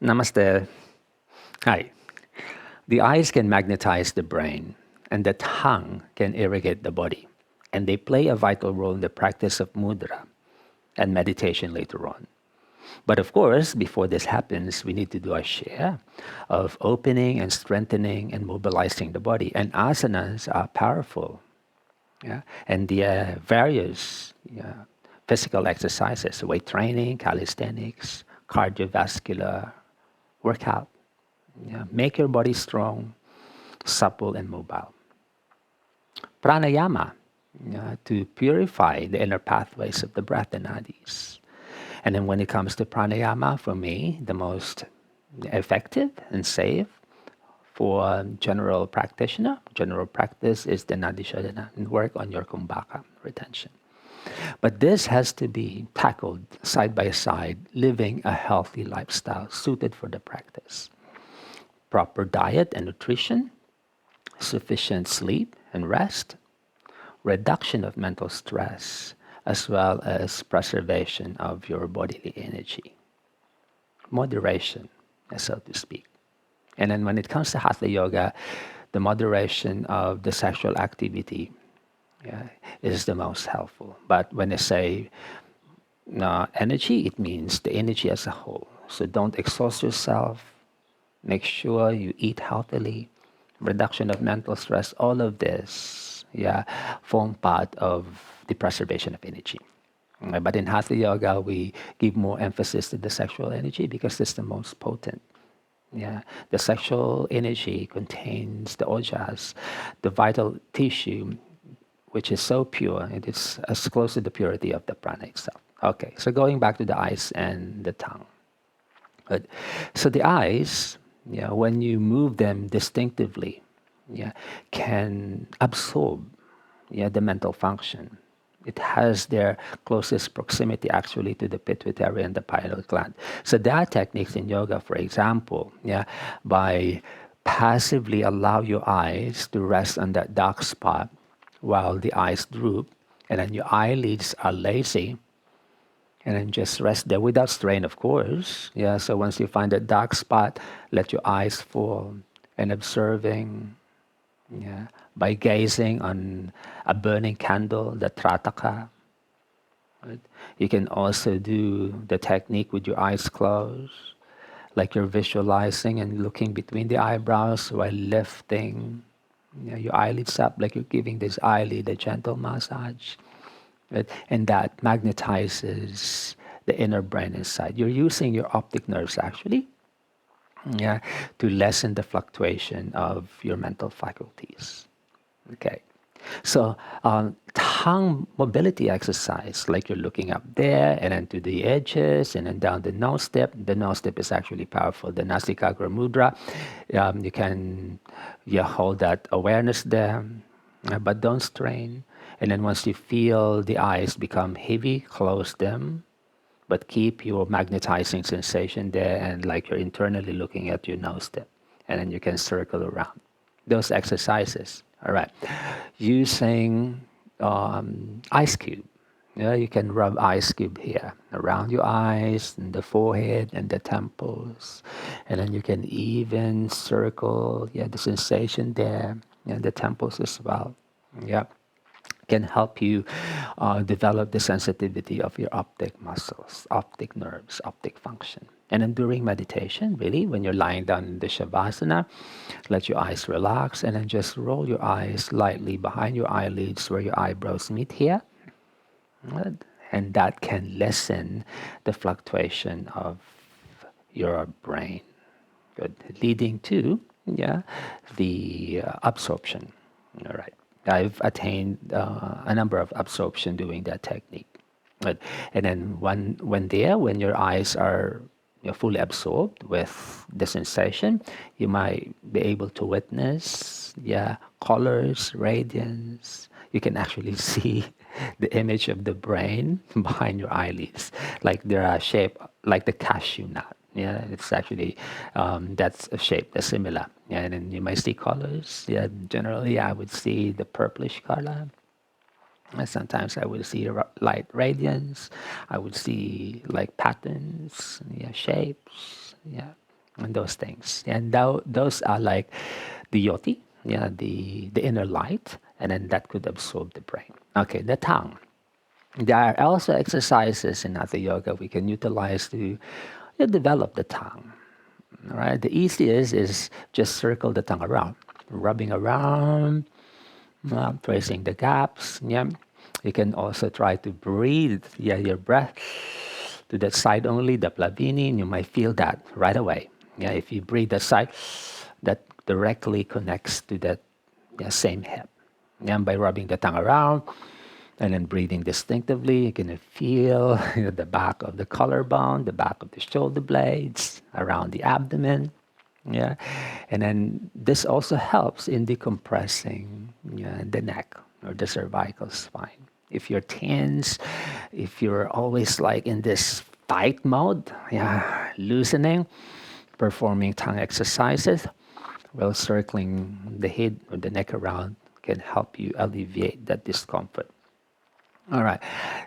Namaste. Hi. The eyes can magnetize the brain, and the tongue can irrigate the body. And they play a vital role in the practice of mudra and meditation later on. But of course, before this happens, we need to do a share of opening and strengthening and mobilizing the body. And asanas are powerful. Yeah? And the various physical exercises, weight training, calisthenics, cardiovascular workout. Yeah, make your body strong, supple, and mobile. Pranayama, to purify the inner pathways of the breath and nadis. And then when it comes to pranayama, for me, the most effective and safe for general practitioner, general practice is the nadi shodhana and work on your kumbhaka retention. But this has to be tackled side by side, living a healthy lifestyle suited for the practice. Proper diet and nutrition, sufficient sleep and rest, reduction of mental stress, as well as preservation of your bodily energy. Moderation, so to speak. And then when it comes to Hatha Yoga, the moderation of the sexual activity is the most helpful. But when I say energy, it means the energy as a whole. So don't exhaust yourself. Make sure you eat healthily. Reduction of mental stress, all of this, form part of the preservation of energy. But in Hatha Yoga, we give more emphasis to the sexual energy because it's the most potent. Yeah, the sexual energy contains the ojas, the vital tissue, which is so pure. It is as close to the purity of the prana itself. Okay, so going back to the eyes and the tongue. Good. So the eyes, when you move them distinctively, can absorb, the mental function. It has their closest proximity actually to the pituitary and the pineal gland. So there are techniques in yoga, for example, by passively allow your eyes to rest on that dark spot while the eyes droop, and then your eyelids are lazy, and then just rest there without strain, of course. Yeah, so once you find that dark spot, let your eyes fall and observing, by gazing on a burning candle, the trataka. Right? You can also do the technique with your eyes closed, like you're visualizing and looking between the eyebrows while lifting your eyelids up, like you're giving this eyelid a gentle massage. Right? And that magnetizes the inner brain inside. You're using your optic nerves actually, to lessen the fluctuation of your mental faculties. Okay. So tongue mobility exercise, like you're looking up there and then to the edges and then down the nose step. The nose step is actually powerful. The Nasikagra Mudra, you can hold that awareness there, but don't strain. And then once you feel the eyes become heavy, close them, but keep your magnetizing sensation there and like you're internally looking at your nose step. And then you can circle around. Those exercises, all right. Using ice cube. You can rub ice cube here around your eyes and the forehead and the temples. And then you can even circle the sensation there and the temples as well. Yeah, can help you develop the sensitivity of your optic muscles, optic nerves, optic function. And then during meditation, really, when you're lying down in the Shavasana, let your eyes relax and then just roll your eyes lightly behind your eyelids where your eyebrows meet here. Right? And that can lessen the fluctuation of your brain. Good. Leading to, the absorption. All right. I've attained a number of absorption doing that technique. But, and then when your eyes are fully absorbed with the sensation, you might be able to witness, colors, radiance. You can actually see the image of the brain behind your eyelids, like they're a shape like the cashew nut. Yeah, it's actually that's a shape that's similar. Yeah, and then you might see colors. Yeah, generally I would see the purplish color. And sometimes I would see light radiance. I would see like patterns, shapes. Yeah. and those things. And those are like the yoti, yeah, the inner light, and then that could absorb the brain. Okay, the tongue. There are also exercises in Hatha Yoga we can utilize to develop the tongue. All right, the easiest is just circle the tongue around, rubbing around, tracing the gaps. Yeah, you can also try to breathe. Yeah, your breath to that side only, the plavini, and you might feel that right away. Yeah, if you breathe that side, that directly connects to that same hip. And by rubbing the tongue around and then breathing distinctively, you're gonna feel the back of the collarbone, the back of the shoulder blades, around the abdomen. Yeah, and then this also helps in decompressing the neck or the cervical spine. If you're tense, if you're always like in this fight mode, yeah, loosening, performing tongue exercises while circling the head or the neck around can help you alleviate that discomfort. All right,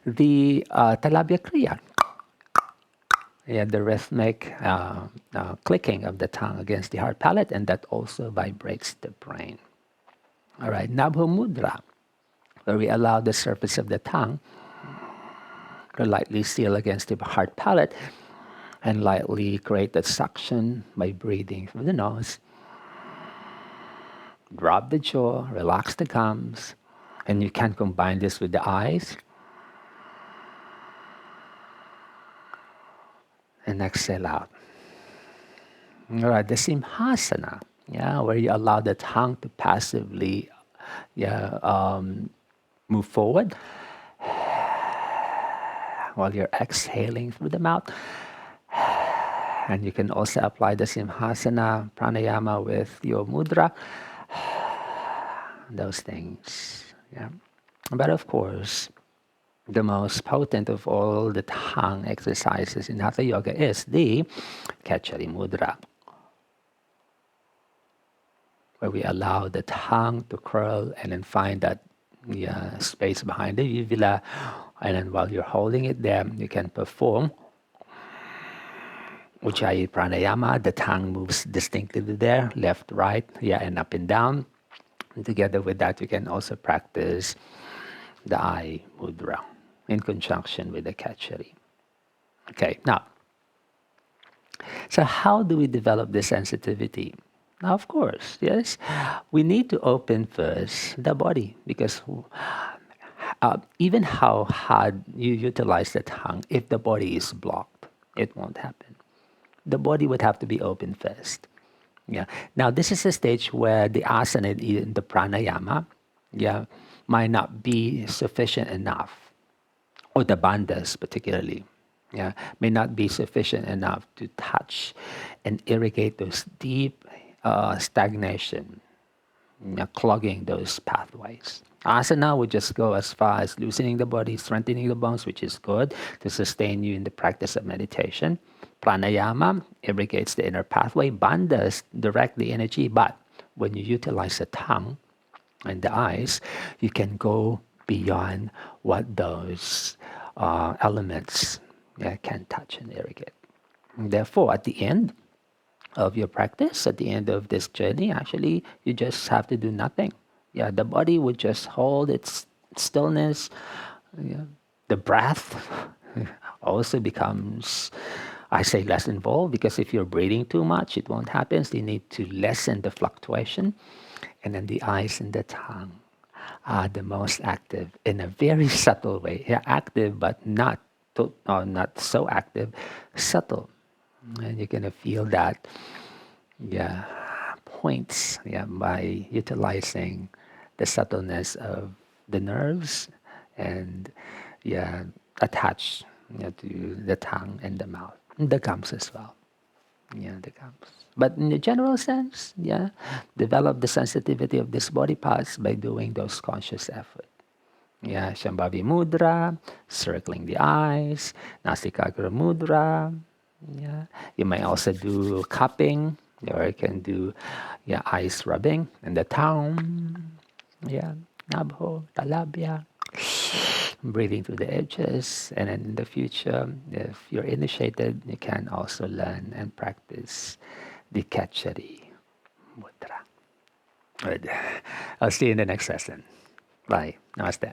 the Talabya Kriya, yeah, the rhythmic clicking of the tongue against the hard palate, and that also vibrates the brain. All right, Nabho Mudra, where we allow the surface of the tongue to lightly seal against the hard palate and lightly create that suction by breathing through the nose. Drop the jaw, relax the gums, and you can combine this with the eyes. And exhale out. All right, the Simhasana, yeah, where you allow the tongue to passively move forward while you're exhaling through the mouth. And you can also apply the Simhasana pranayama with your mudra, those things. Yeah. But of course, the most potent of all the tongue exercises in Hatha Yoga is the Khechari Mudra, where we allow the tongue to curl and then find that space behind the uvula. And then while you're holding it there, you can perform Ujjayi Pranayama. The tongue moves distinctly there, left, right, and up and down. And together with that, you can also practice the eye mudra in conjunction with the Khechari. Okay, now, so how do we develop this sensitivity? Now, of course, yes, we need to open first the body, because even how hard you utilize the tongue, if the body is blocked, it won't happen. The body would have to be open first. Yeah. Now, this is a stage where the asana in the pranayama, might not be sufficient enough, or the bandhas particularly, may not be sufficient enough to touch and irrigate those deep stagnation, clogging those pathways. Asana would just go as far as loosening the body, strengthening the bones, which is good to sustain you in the practice of meditation. Pranayama irrigates the inner pathway. Bandhas direct the energy, but when you utilize the tongue and the eyes, you can go beyond what those elements can touch and irrigate. And therefore, at the end of your practice, at the end of this journey, actually, you just have to do nothing. Yeah, the body would just hold its stillness. Yeah. The breath also becomes, I say, less involved, because if you're breathing too much, it won't happen. So you need to lessen the fluctuation. And then the eyes and the tongue are the most active in a very subtle way. Yeah, active, but not so active, subtle. And you're going to feel that, points, by utilizing the subtleness of the nerves and, attached to the tongue and the mouth, and the gums as well. The gums. But in the general sense, develop the sensitivity of these body parts by doing those conscious effort. Shambhavi Mudra, circling the eyes, Nasikagra Mudra. You may also do cupping, or you can do eyes rubbing and the tongue. Nabho, Talabya. breathing through the edges. And then in the future, if you're initiated, you can also learn and practice the Khechari Mudra. Good. I'll see you in the next lesson. Bye. Namaste.